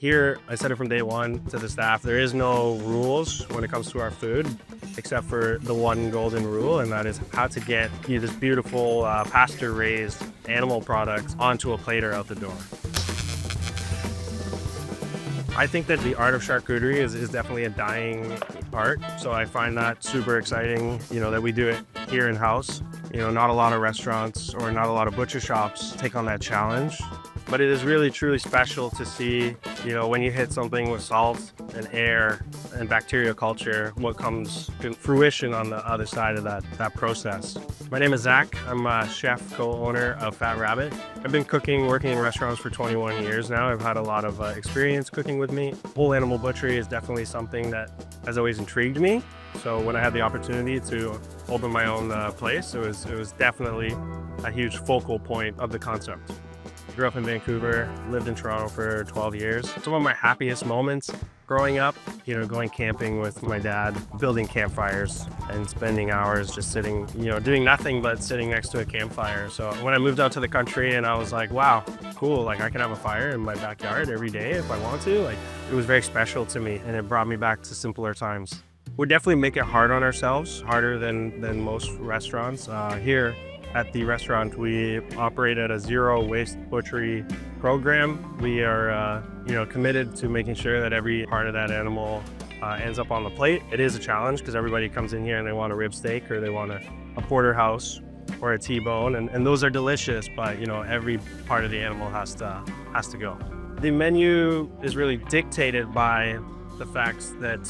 Here, I said it from day one to the staff, there is no rules when it comes to our food, except for the one golden rule, and that is how to get this beautiful pasture-raised animal products onto a plate or out the door. I think that the art of charcuterie is definitely a dying art, so I find that super exciting, that we do it here in-house. Not a lot of restaurants or not a lot of butcher shops take on that challenge. But it is really, truly special to see, when you hit something with salt and air and bacteria culture, what comes to fruition on the other side of that process. My name is Zach. I'm a chef, co-owner of Fat Rabbit. I've been working in restaurants for 21 years now. I've had a lot of experience cooking with meat. Whole animal butchery is definitely something that has always intrigued me. So when I had the opportunity to open my own place, it was definitely a huge focal point of the concept. Grew up in Vancouver, lived in Toronto for 12 years. Some of my happiest moments growing up, going camping with my dad, building campfires and spending hours just sitting, doing nothing but sitting next to a campfire. So when I moved out to the country and I was like, wow, cool, I can have a fire in my backyard every day if I want to. It was very special to me, and it brought me back to simpler times. We definitely make it hard on ourselves, harder than most restaurants. Here at the restaurant, we operate at a zero waste butchery program. We are committed to making sure that every part of that animal ends up on the plate. It is a challenge because everybody comes in here and they want a rib steak or they want a porterhouse or a T-bone, and those are delicious, but every part of the animal has to go. The menu is really dictated by the fact that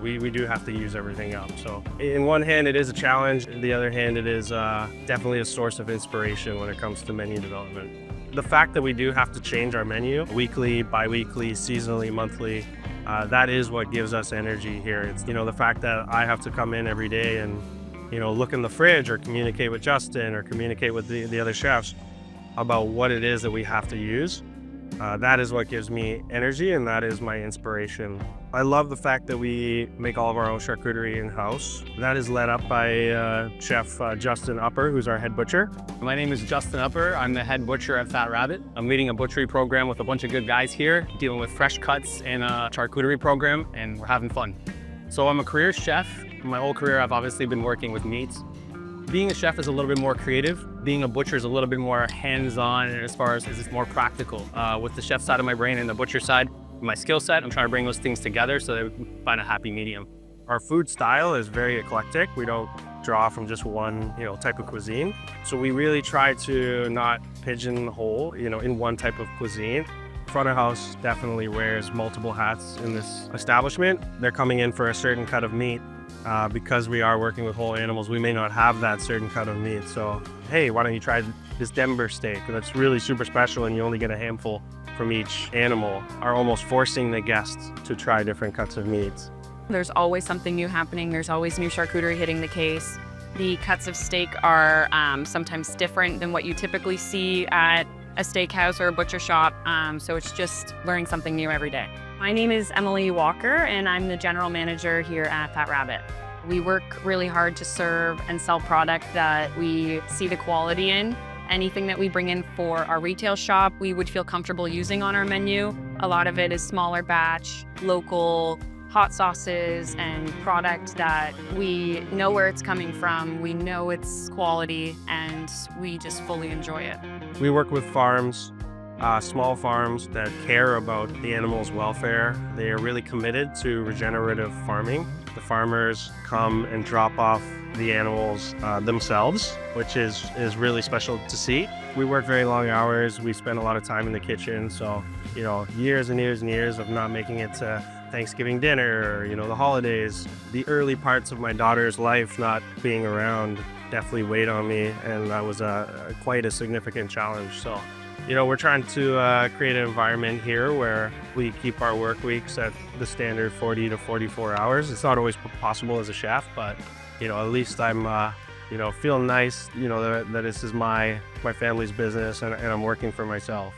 we do have to use everything up. So in one hand, it is a challenge. In the other hand, it is definitely a source of inspiration when it comes to menu development. The fact that we do have to change our menu weekly, bi-weekly, seasonally, monthly, that is what gives us energy here. It's the fact that I have to come in every day and look in the fridge or communicate with Justin or communicate with the other chefs about what it is that we have to use. That is what gives me energy, and that is my inspiration. I love the fact that we make all of our own charcuterie in-house. That is led up by Chef Justin Upper, who's our head butcher. My name is Justin Upper. I'm the head butcher at Fat Rabbit. I'm leading a butchery program with a bunch of good guys here, dealing with fresh cuts and a charcuterie program, and we're having fun. So I'm a career chef. My whole career, I've obviously been working with meats. Being a chef is a little bit more creative. Being a butcher is a little bit more hands-on, and as far as it's more practical. With the chef side of my brain and the butcher side, my skill set, I'm trying to bring those things together so that we can find a happy medium. Our food style is very eclectic. We don't draw from just one, type of cuisine. So we really try to not pigeonhole, in one type of cuisine. Front of house definitely wears multiple hats in this establishment. They're coming in for a certain cut of meat. Because we are working with whole animals, we may not have that certain cut of meat. So, hey, why don't you try this Denver steak? That's really super special, and you only get a handful from each animal. Are almost forcing the guests to try different cuts of meats. There's always something new happening. There's always new charcuterie hitting the case. The cuts of steak are sometimes different than what you typically see at a steakhouse or a butcher shop. So it's just learning something new every day. My name is Emily Walker, and I'm the general manager here at Fat Rabbit. We work really hard to serve and sell product that we see the quality in. Anything that we bring in for our retail shop, we would feel comfortable using on our menu. A lot of it is smaller batch, local hot sauces and product that we know where it's coming from, we know its quality, and we just fully enjoy it. We work with farms, small farms that care about the animals' welfare. They are really committed to regenerative farming. The farmers come and drop off the animals themselves, which is really special to see. We work very long hours. We spend a lot of time in the kitchen. So, years and years and years of not making it to Thanksgiving dinner, or, the holidays. The early parts of my daughter's life not being around definitely weighed on me, and that was quite a significant challenge. So, we're trying to create an environment here where we keep our work weeks at the standard 40 to 44 hours. It's not always possible as a chef, but, at least I'm, feeling nice, that this is my family's business, and I'm working for myself.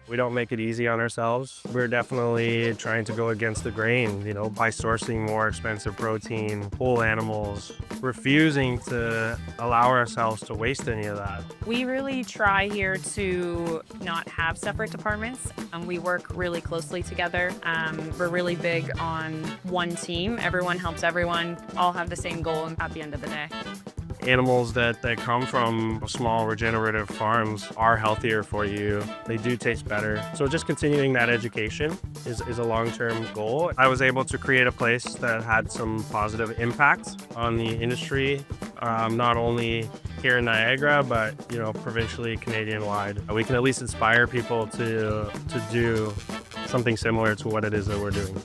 We don't make it easy on ourselves. We're definitely trying to go against the grain, by sourcing more expensive protein, whole animals, refusing to allow ourselves to waste any of that. We really try here to not have separate departments. We work really closely together. We're really big on one team. Everyone helps everyone, all have the same goal at the end of the day. Animals that come from small regenerative farms are healthier for you. They do taste better. So just continuing that education is a long-term goal. I was able to create a place that had some positive impact on the industry, not only here in Niagara, but provincially, Canadian-wide. We can at least inspire people to do something similar to what it is that we're doing.